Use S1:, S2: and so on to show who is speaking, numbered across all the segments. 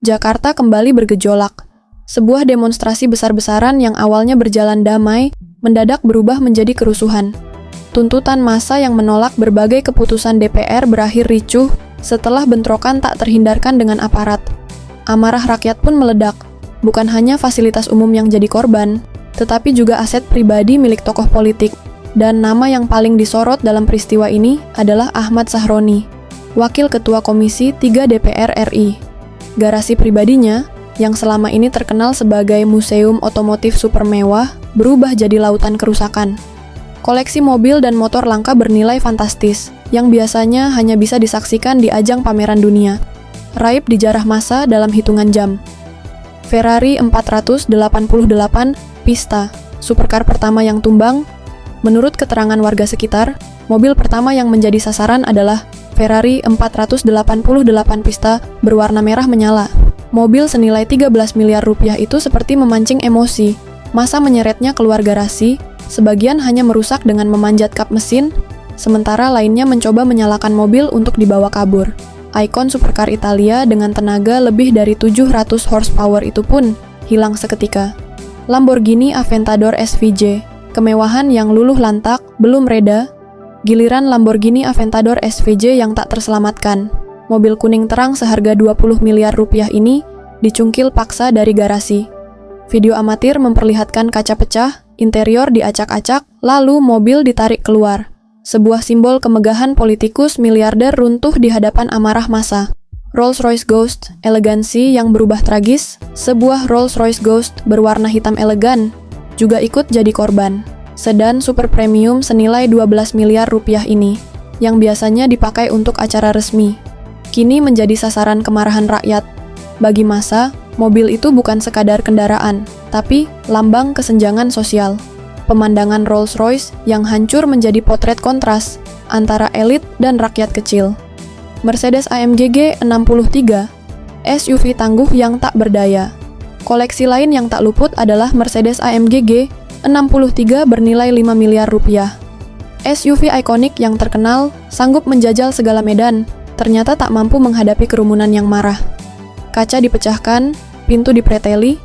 S1: Jakarta kembali bergejolak. Sebuah demonstrasi besar-besaran yang awalnya berjalan damai, mendadak berubah menjadi kerusuhan. Tuntutan massa yang menolak berbagai keputusan DPR berakhir ricuh setelah bentrokan tak terhindarkan dengan aparat. Amarah rakyat pun meledak. Bukan hanya fasilitas umum yang jadi korban, tetapi juga aset pribadi milik tokoh politik. Dan nama yang paling disorot dalam peristiwa ini adalah Ahmad Sahroni, Wakil Ketua Komisi 3 DPR RI. Garasi pribadinya, yang selama ini terkenal sebagai museum otomotif super mewah, berubah jadi lautan kerusakan. Koleksi mobil dan motor langka bernilai fantastis, yang biasanya hanya bisa disaksikan di ajang pameran dunia, raib dijarah massa dalam hitungan jam. Ferrari 488 Pista, supercar pertama yang tumbang. Menurut keterangan warga sekitar, mobil pertama yang menjadi sasaran adalah Ferrari 488 Pista berwarna merah menyala. Mobil senilai 13 miliar rupiah itu seperti memancing emosi. Massa menyeretnya keluar garasi, sebagian hanya merusak dengan memanjat kap mesin, sementara lainnya mencoba menyalakan mobil untuk dibawa kabur. Ikon supercar Italia dengan tenaga lebih dari 700 horsepower itu pun hilang seketika. Lamborghini Aventador SVJ, kemewahan yang luluh lantak, belum reda, giliran Lamborghini Aventador SVJ yang tak terselamatkan. Mobil kuning terang seharga 20 miliar rupiah ini dicungkil paksa dari garasi. Video amatir memperlihatkan kaca pecah, interior diacak-acak, lalu mobil ditarik keluar. Sebuah simbol kemegahan politikus miliarder runtuh di hadapan amarah massa. Rolls-Royce Ghost, elegansi yang berubah tragis, sebuah Rolls-Royce Ghost berwarna hitam elegan, juga ikut jadi korban. Sedan super premium senilai 12 miliar rupiah ini, yang biasanya dipakai untuk acara resmi, kini menjadi sasaran kemarahan rakyat. Bagi massa, mobil itu bukan sekadar kendaraan, tapi lambang kesenjangan sosial. Pemandangan Rolls-Royce yang hancur menjadi potret kontras antara elit dan rakyat kecil. Mercedes AMG G63, SUV tangguh yang tak berdaya. Koleksi lain yang tak luput adalah Mercedes AMG G63 bernilai 5 miliar rupiah. SUV ikonik yang terkenal, sanggup menjajal segala medan, ternyata tak mampu menghadapi kerumunan yang marah. Kaca dipecahkan, pintu dipreteli,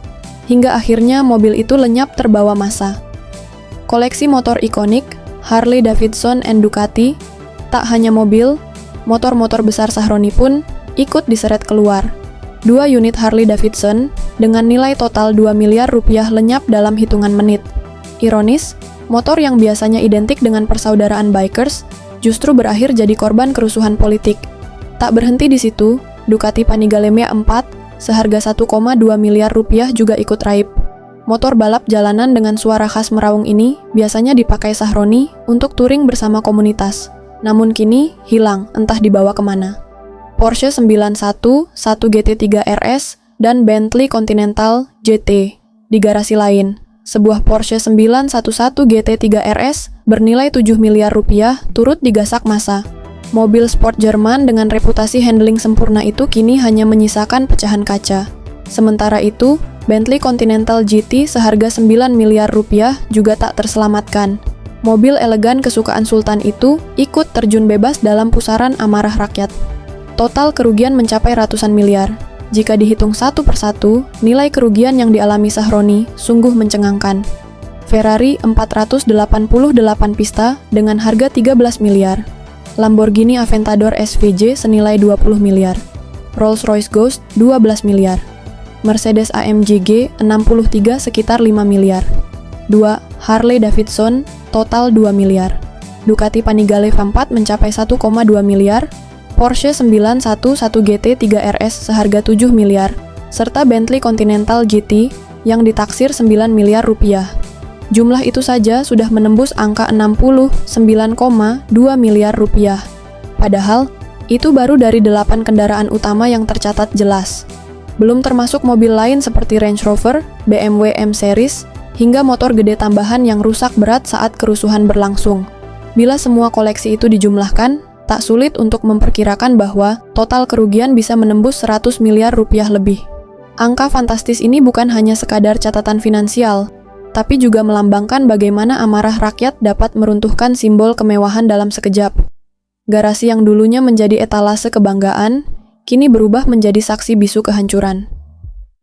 S1: hingga akhirnya mobil itu lenyap terbawa massa. Koleksi motor ikonik, Harley Davidson and Ducati, tak hanya mobil, motor-motor besar Sahroni pun ikut diseret keluar. 2 unit Harley Davidson dengan nilai total 2 miliar rupiah lenyap dalam hitungan menit. Ironis, motor yang biasanya identik dengan persaudaraan bikers justru berakhir jadi korban kerusuhan politik. Tak berhenti di situ, Ducati Panigale 4 seharga 1,2 miliar rupiah juga ikut raib. Motor balap jalanan dengan suara khas meraung ini biasanya dipakai Sahroni untuk touring bersama komunitas. Namun kini hilang, entah dibawa kemana. Porsche 911 GT3 RS dan Bentley Continental GT di garasi lain. Sebuah Porsche 911 GT3 RS bernilai 7 miliar rupiah turut digasak massa. Mobil sport Jerman dengan reputasi handling sempurna itu kini hanya menyisakan pecahan kaca. Sementara itu, Bentley Continental GT seharga 9 miliar rupiah juga tak terselamatkan. Mobil elegan kesukaan Sultan itu ikut terjun bebas dalam pusaran amarah rakyat. Total kerugian mencapai ratusan miliar. Jika dihitung satu persatu, nilai kerugian yang dialami Sahroni sungguh mencengangkan. Ferrari 488 Pista dengan harga 13 miliar. Lamborghini Aventador SVJ senilai 20 miliar. Rolls-Royce Ghost 12 miliar. Mercedes AMG G63 sekitar 5 miliar. 2 Harley Davidson total 2 miliar. Ducati Panigale 4 mencapai 1,2 miliar. Porsche 911 GT3 RS seharga 7 miliar. Serta Bentley Continental GT yang ditaksir 9 miliar rupiah. Jumlah itu saja sudah menembus angka 69,2 miliar rupiah. Padahal, itu baru dari 8 kendaraan utama yang tercatat jelas. Belum termasuk mobil lain seperti Range Rover, BMW M Series, hingga motor gede tambahan yang rusak berat saat kerusuhan berlangsung. Bila semua koleksi itu dijumlahkan, tak sulit untuk memperkirakan bahwa total kerugian bisa menembus 100 miliar rupiah lebih. Angka fantastis ini bukan hanya sekadar catatan finansial, tapi juga melambangkan bagaimana amarah rakyat dapat meruntuhkan simbol kemewahan dalam sekejap. Garasi yang dulunya menjadi etalase kebanggaan, kini berubah menjadi saksi bisu kehancuran.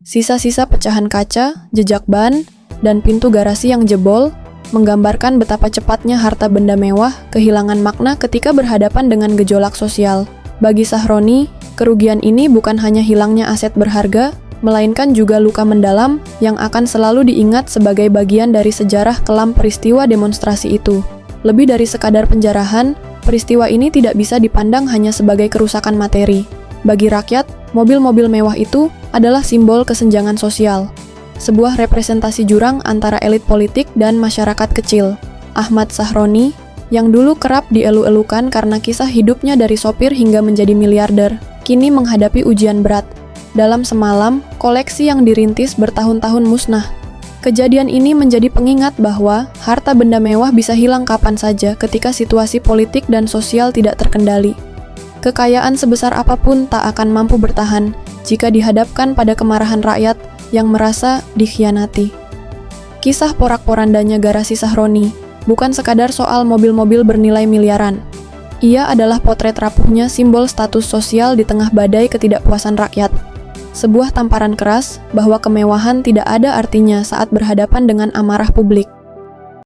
S1: Sisa-sisa pecahan kaca, jejak ban, dan pintu garasi yang jebol menggambarkan betapa cepatnya harta benda mewah kehilangan makna ketika berhadapan dengan gejolak sosial. Bagi Sahroni, kerugian ini bukan hanya hilangnya aset berharga, melainkan juga luka mendalam yang akan selalu diingat sebagai bagian dari sejarah kelam peristiwa demonstrasi itu. Lebih dari sekadar penjarahan, peristiwa ini tidak bisa dipandang hanya sebagai kerusakan materi. Bagi rakyat, mobil-mobil mewah itu adalah simbol kesenjangan sosial, sebuah representasi jurang antara elit politik dan masyarakat kecil. Ahmad Sahroni, yang dulu kerap dielu-elukan karena kisah hidupnya dari sopir hingga menjadi miliarder, kini menghadapi ujian berat. Dalam semalam, koleksi yang dirintis bertahun-tahun musnah. Kejadian ini menjadi pengingat bahwa harta benda mewah bisa hilang kapan saja ketika situasi politik dan sosial tidak terkendali. Kekayaan sebesar apapun tak akan mampu bertahan jika dihadapkan pada kemarahan rakyat yang merasa dikhianati. Kisah porak-porandanya garasi Sahroni bukan sekadar soal mobil-mobil bernilai miliaran. Ia adalah potret rapuhnya simbol status sosial di tengah badai ketidakpuasan rakyat. Sebuah tamparan keras bahwa kemewahan tidak ada artinya saat berhadapan dengan amarah publik.